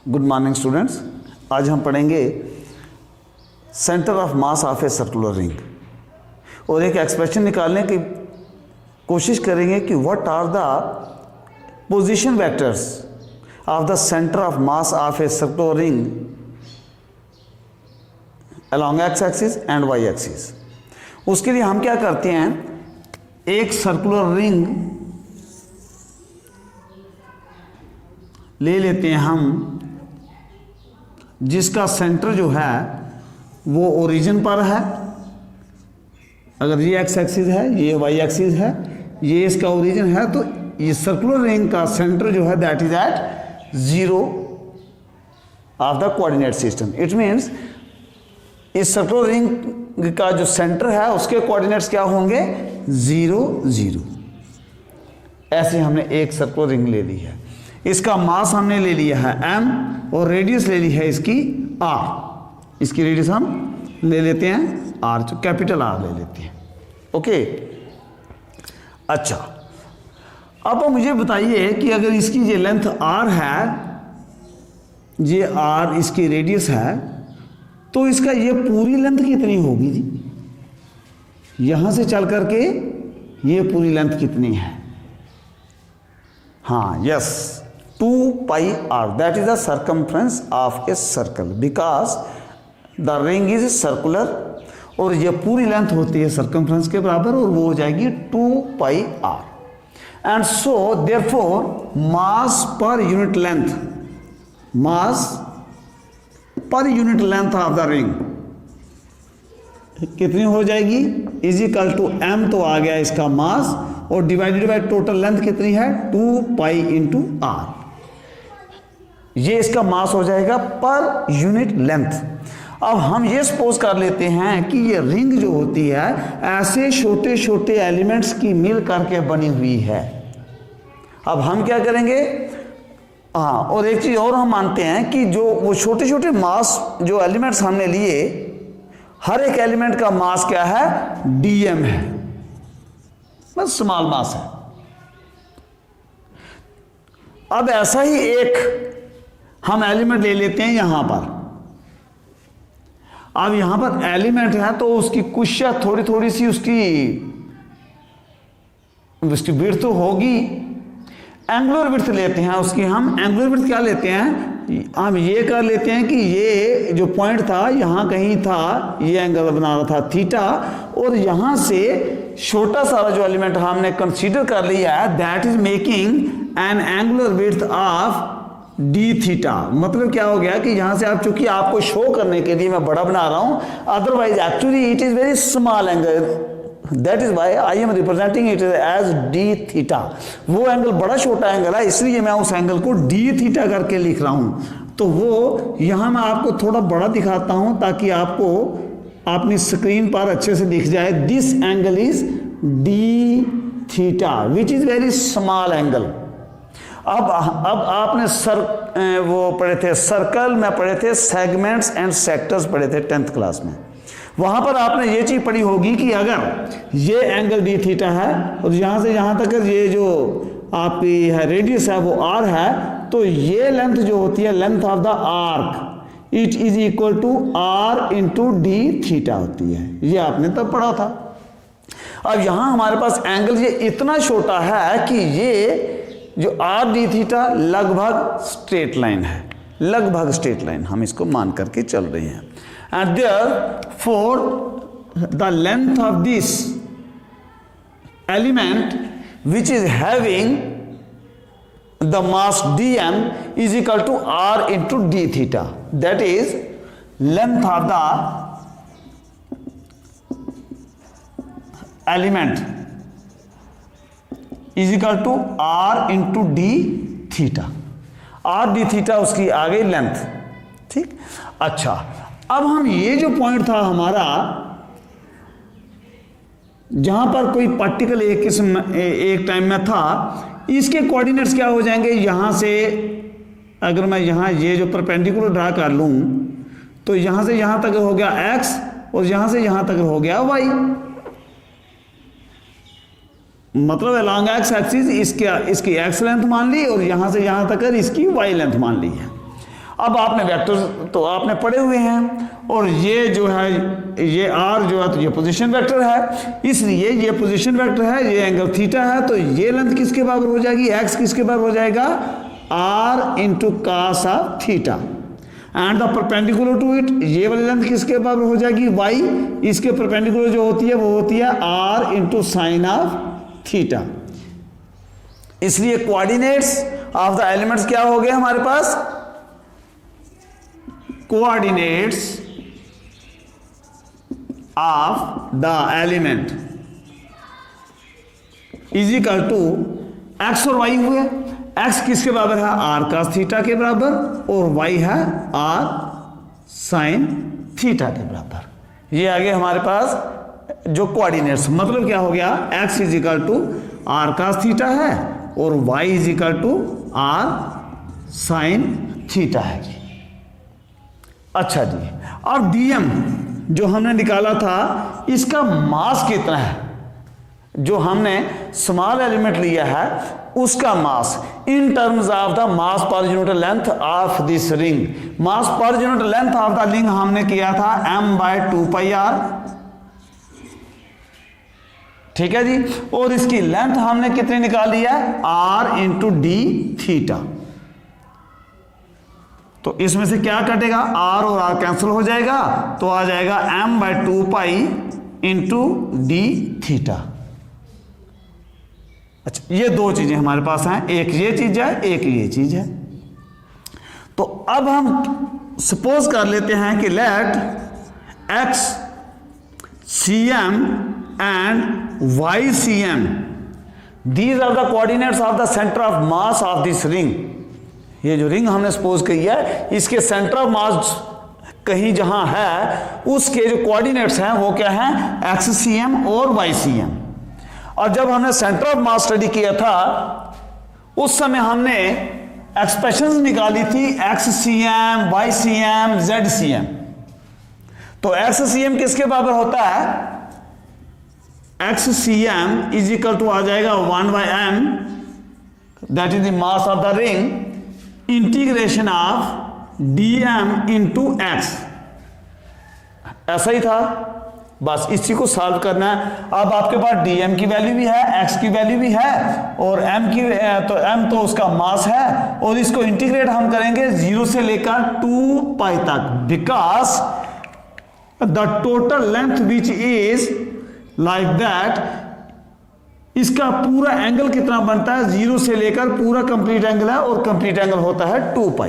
Good morning students. आज हम पढ़ेंगे centre of mass of a circular ring और एक एक्सप्रेशन निकालने की कोशिश करेंगे कि what are the position vectors of the centre of mass of a circular ring along x axis and y axis. उसके लिए हम क्या करते हैं, एक सर्कुलर रिंग ले लेते हैं हम जिसका सेंटर जो है वो ओरिजिन पर है। अगर ये x एक्सिस है, ये y एक्सिस है, ये इसका ओरिजिन है, तो ये सर्कुलर रिंग का सेंटर जो है that is at 0 of the coordinate system. It means इस सर्कुलर रिंग का जो सेंटर है उसके कोऑर्डिनेट्स क्या होंगे, 0 0। ऐसे हमने एक सर्कुलर रिंग ले ली है, इसका मास हमने ले लिया है m और रेडियस ले ली है इसकी r। इसकी रेडियस हम ले लेते हैं r, जो कैपिटल R ले लेते हैं। ओके, अच्छा अब मुझे बताइए कि अगर इसकी ये लेंथ r है, ये r इसकी रेडियस है, तो इसका ये पूरी लेंथ कितनी होगी जी? यहां से चल करके ये पूरी लेंथ कितनी है? हाँ, yes, 2 pi r, that is the circumference of a circle because the ring is circular और ये पूरी लेंथ होती है सर्कमफ्रेंस के बराबर और वो हो जाएगी 2 पाई r। And so therefore mass per unit length, mass per unit length of the ring कितनी हो जाएगी, इज इक्वल टू m, तो आ गया इसका मास, और डिवाइडेड बाय टोटल लेंथ कितनी है, 2 पाई इंटू r। ये इसका मास हो जाएगा पर यूनिट लेंथ। अब हम ये सपोज कर लेते हैं कि ये रिंग जो होती है ऐसे छोटे छोटे एलिमेंट्स की मिल करके बनी हुई है। अब हम क्या करेंगे, हाँ, और एक चीज और हम मानते हैं कि जो वो छोटे छोटे मास जो एलिमेंट्स हमने लिए, हर एक एलिमेंट का मास क्या है, dm है, बस स्मॉल मास है। अब ऐसा ही एक हम एलिमेंट ले लेते हैं यहां पर। अब यहां पर एलिमेंट है तो उसकी कुछ थोड़ी थोड़ी सी उसकी विड्थ तो होगी। एंगुलर विड्थ लेते हैं उसकी, हम एंगुलर विड्थ क्या लेते हैं, हम ये कर लेते हैं कि ये जो पॉइंट था यहाँ कहीं था, ये एंगल बना रहा था थीटा, और यहाँ से छोटा सारा जो एलिमेंट हमने कंसीडर कर लिया है that is making an angular width of d theta. मतलब क्या हो गया कि यहाँ से आप, चूंकि आपको शो करने के लिए मैं बड़ा बना रहा हूँ, otherwise actually it is very small angle, that is why I am representing it as d theta. वो एंगल बड़ा छोटा एंगल है, इसलिए मैं उस एंगल को d थीटा करके लिख रहा हूं। तो वो यहां मैं आपको थोड़ा बड़ा दिखाता हूं ताकि आपको अपनी स्क्रीन पर अच्छे से दिख जाए। This angle is d theta which is very small angle. अब आपने वो पढ़े थे सर्कल में, पढ़े थे सेगमेंट्स एंड सेक्टर्स पढ़े थे 10th क्लास में। वहां पर आपने ये चीज पढ़ी होगी कि अगर ये एंगल d थीटा है और यहां से यहां तक ये जो आपकी है रेडियस है वो r है, तो ये लेंथ जो होती है, length of the arc, it is equal to r into d theta होती है। ये आपने तब पढ़ा था। अब यहां हमारे पास एंगल ये इतना छोटा है कि ये जो r d थीटा लगभग स्ट्रेट लाइन है, लगभग स्ट्रेट लाइन हम इसको मान करके चल रहे हैं। And therefore the length of this element which is having the mass dm is equal to r into d theta, that is length of the element is equal to r into d theta। r d theta उसकी आ गई length, ठीक। अच्छा, अब हम ये जो point था हमारा, जहां पर कोई पार्टिकल एक टाइम में था, इसके कोऑर्डिनेट्स क्या हो जाएंगे, यहां से अगर मैं यहां ये जो परपेंडिकुलर ड्रा कर लूं तो यहां से यहां तक हो गया x और यहां से यहां तक हो गया y। मतलब अलॉन्ग एक्स एक्सिस इसकी एक्स लेंथ मान ली और यहां से यहां तक इसकी वाई लेंथ मान ली है। अब आपने वेक्टर तो आपने पढ़े हुए हैं, और ये जो है ये r जो है तो ये पोजीशन वेक्टर है, इसलिए ये पोजीशन वेक्टर है, ये एंगल थीटा है, तो ये लेंथ किसके बराबर हो जाएगी, x किसके बराबर हो जाएगा, r into cos of theta, and the perpendicular to it, ये वाली लेंथ किसके बराबर हो जाएगी, y, इसके परपेंडिकुलर जो होती है वो होती है r into sine of theta. इसलिए कोऑर्डिनेट्स ऑफ द एलिमेंट्स क्या हो गए हमारे पास, coordinates of the element is equal to x और वाई हुए। एक्स किसके बराबर है, आर कास थीटा के बराबर, और वाई है आर साइन थीटा के बराबर। ये आगे हमारे पास जो कोऑर्डिनेट्स, मतलब क्या हो गया, x is equal to r cos theta है और y is equal to r sine theta है। अच्छा जी, और डीएम जो हमने निकाला था, इसका मास कितना है, जो हमने स्मॉल एलिमेंट लिया है उसका mass in terms of the mass per unit length of this ring. Mass per unit length of the ring हमने किया था m/2πr, ठीक है जी, और इसकी लेंथ हमने कितनी निकाली है, r इंटू डी थीटा। तो इसमें से क्या कटेगा, r और r कैंसिल हो जाएगा, तो आ जाएगा m/2π इंटू डी थीटा। अच्छा, ये दो चीजें हमारे पास हैं, एक ये चीज है, एक ये चीज है। तो अब हम सपोज कर लेते हैं कि late x cm and y cm, these are the coordinates of the center of mass of this ring। ये जो रिंग हमने सपोज की है, इसके सेंटर ऑफ मास कहीं जहां है, उसके जो कोऑर्डिनेट्स हैं वो क्या हैं, एक्स सी एम और वाई सी एम। और जब हमने सेंटर ऑफ मास स्टडी किया था, उस समय हमने एक्सप्रेशंस निकाली थी x c m, y c m, z c m. तो एक्स सी एम किसके बराबर होता है, x c m is equal to आ जाएगा 1/m, that is the mass of the ring, integration of dm into x. ऐसा ही था, बस इसी को सॉल्व करना है। अब आपके पास dm की वैल्यू भी है, x की वैल्यू भी है, और m की तो m तो उसका मास है, और इसको इंटीग्रेट हम करेंगे 0 से लेकर 2π तक, because the total length which is like that, इसका पूरा एंगल कितना बनता है, 0 से लेकर पूरा कंप्लीट एंगल है, और कंप्लीट एंगल होता है 2π।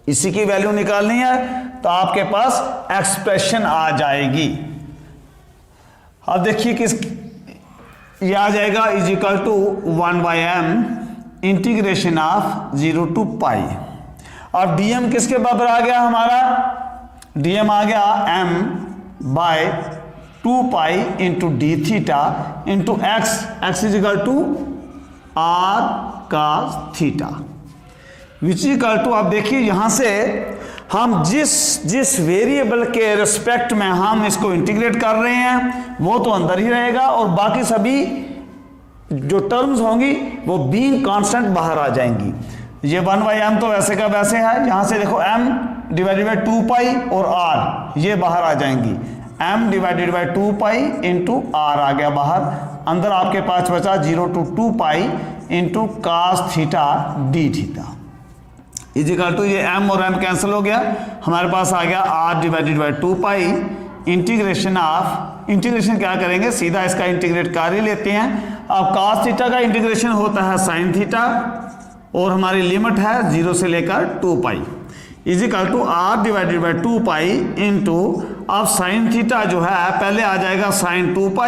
इसी की वैल्यू निकालनी है, तो आपके पास एक्सप्रेशन आ जाएगी। अब देखिए किस, ये आ जाएगा is equal to 1/m integration of 0 to π। और dm किसके बराबर आ गया हमारा, dm आ गया m/2π into d theta into x is equal to r cos theta, which equal to, आप देखिए यहां से हम जिस वेरिएबल के रिस्पेक्ट में हम इसको इंटीग्रेट कर रहे हैं वो तो अंदर ही रहेगा, और बाकी सभी जो टर्म्स होंगी वो बीइंग कांस्टेंट बाहर आ जाएंगी। ये 1/m तो वैसे का वैसे है, यहां से देखो m/2π और r ये बाहर आ जाएंगी, m/2π इंटू r आ गया बाहर, अंदर आपके पास बचा 0 to 2π into cos theta d theta is equal to, ये m और m कैंसिल हो गया, हमारे पास आ गया r/2π इंटीग्रेशन ऑफ, इंटीग्रेशन क्या करेंगे, सीधा इसका इंटीग्रेट कर ही लेते हैं। अब कास थीटा का इंटीग्रेशन होता है साइन थीटा, और हमारी लिमिट है 0 से लेकर 2π is equal to r/2π into, अब साइन थीटा जो है पहले आ जाएगा साइन 2π,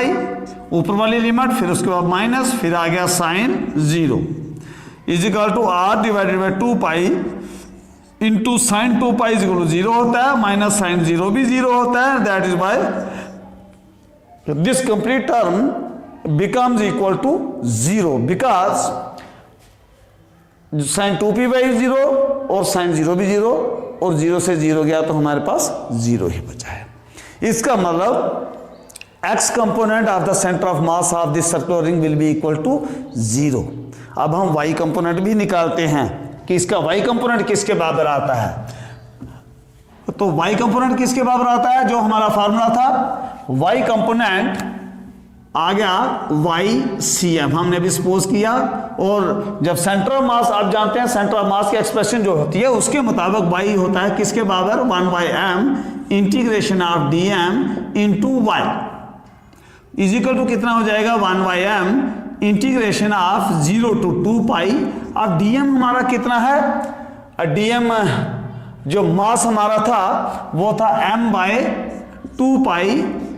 ऊपर वाली लिमिट, फिर उसके बाद माइनस, फिर आ गया sine 0 is equal to r/2π into sine 2π is equal to 0 होता है, माइनस साइन 0 भी 0 होता है, that is by this complete term becomes equal to 0 because sine 2p/, 0 और साइन 0 भी 0, और 0 से 0 गया तो हमारे पास 0 ही बचा है। इसका मतलब x component of the centre of mass of this circular ring will be equal to 0। अब हम y कंपोनेंट भी निकालते हैं, कि इसका y कंपोनेंट किसके बराबर आता है। तो y कंपोनेंट किसके बराबर आता है, जो हमारा फार्मूला था y कंपोनेंट आ गया YCM, हमने भी सपोज किया। और जब सेंटर ऑफ मास, आप जानते हैं सेंटर ऑफ मास की एक्सप्रेशन जो होती है उसके मुताबिक y होता है किसके बराबर, 1/m integration of dm into y is equal to कितना हो जाएगा, 1/m इंटीग्रेशन ऑफ 0 to 2 पाई। अब dm हमारा कितना है, dm जो मास हमारा था वो था m/2 pi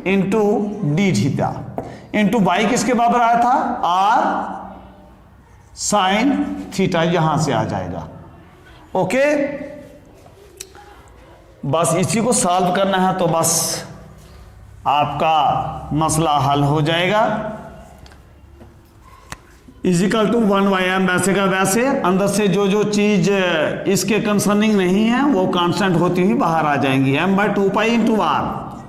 into d theta into by किसके बराबर आया था, r साइन थीटा, यहां से आ जाएगा। ओके, बस इसी को सॉल्व करना है तो बस आपका मसला हल हो जाएगा। इजिकल टू 1/m वैसे का वैसे, अंदर से जो जो चीज इसके कंसर्निंग नहीं है वो कांस्टेंट होती हुई बाहर आ जाएंगी। m/2 pi into r,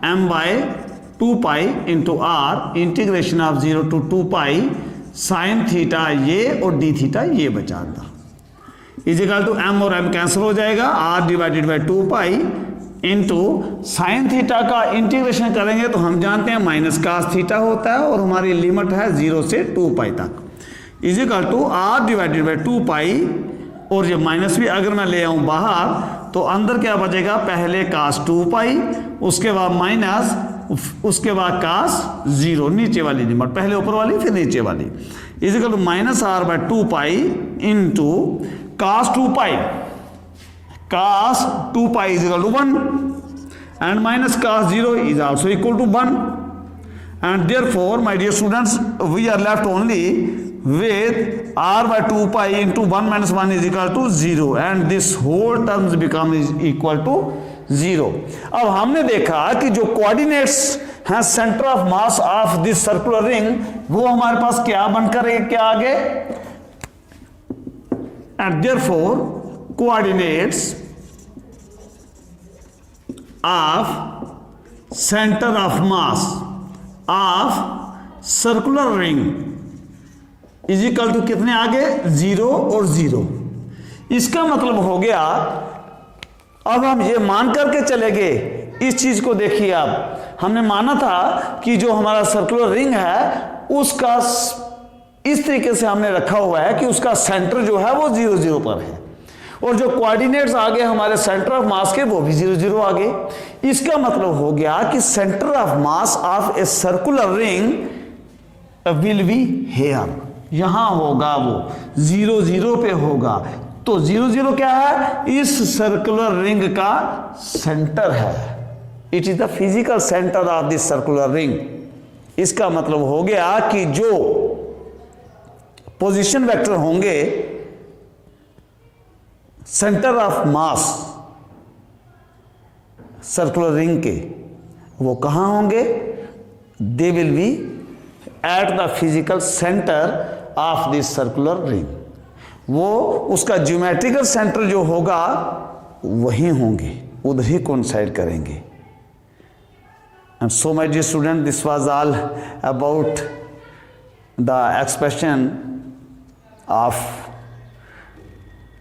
m/2 pi into r integration of 0 to 2 pi sine theta ये और डी थीटा ये बचा था। इजिकल टू m और m कैंसिल हो जाएगा, r divided by 2 pi into sine theta का इंटीग्रेशन करेंगे तो हम जानते हैं माइनस कास थीटा होता है और हमारी लिमिट है 0 से 2 पाई तक। Equal to r divided by 2 pi, और ये माइनस भी अगर मैं ले आऊं बाहर तो अंदर क्या बचेगा, पहले कास 2 पाई, उसके बाद माइनस, उसके बाद कास 0, नीचे वाली लिमिट, पहले ऊपर वाली फिर नीचे वाली। Equal to minus r/2 pi into cos 2 pi, cos 2 pi equal to 1 and minus cos 0 is also equal to 1 and therefore my dear students we are left only with r/2 pi into 1 minus 1 is equal to 0 and this whole terms become is equal to 0। अब हमने देखा कि जो coordinates हैं centre of mass of this circular ring वो हमारे पास क्या बनकर क्या आगे, and therefore coordinates of centre of mass of circular ring is equal to कितने आगे, 0 और 0। इसका मतलब हो गया, अब हम ये मान करके चले गए इस चीज को। देखिए आप, हमने माना था कि जो हमारा सर्कुलर रिंग है उसका इस तरीके से हमने रखा हुआ है कि उसका सेंटर जो है वो 0 0 पर है और जो कोऑर्डिनेट्स आगे हमारे सेंटर ऑफ मास के वो भी 0 0 आगे। इसका मतलब हो गया कि centre of mass of a circular ring will be here, यहां होगा वो 0 0 पे होगा। तो 0 0 क्या है, इस सर्कुलर रिंग का सेंटर है, it is the physical centre of this circular ring. इसका मतलब हो गया कि जो पोजीशन वेक्टर होंगे centre of mass circular ring के, वो कहां होंगे, they will be at the physical centre of this circular ring. वो उसका ज्योमेट्रिकल सेंटर जो होगा वहीं होंगे, उधर ही कोइंसाइड करेंगे। And so my dear student, this was all about the expression of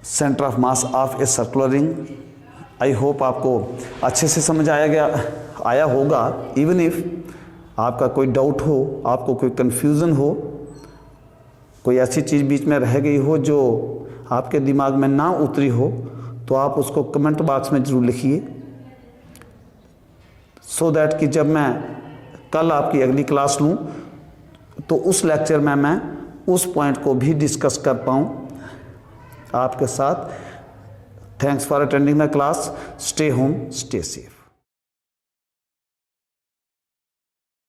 centre of mass of a circular ring. I hope आपको अच्छे से समझ आया होगा। इवन इफ आपका कोई डाउट हो, आपको कोई कंफ्यूजन हो, कोई ऐसी चीज़ बीच में रह गई हो जो आपके दिमाग में ना उतरी हो, तो आप उसको कमेंट बॉक्स में ज़रूर लिखिए, सो दैट कि जब मैं कल आपकी अगली क्लास लूँ तो उस लेक्चर में मैं उस पॉइंट को भी डिस्कस कर पाऊँ आपके साथ। Thanks for attending the class. Stay home, stay safe.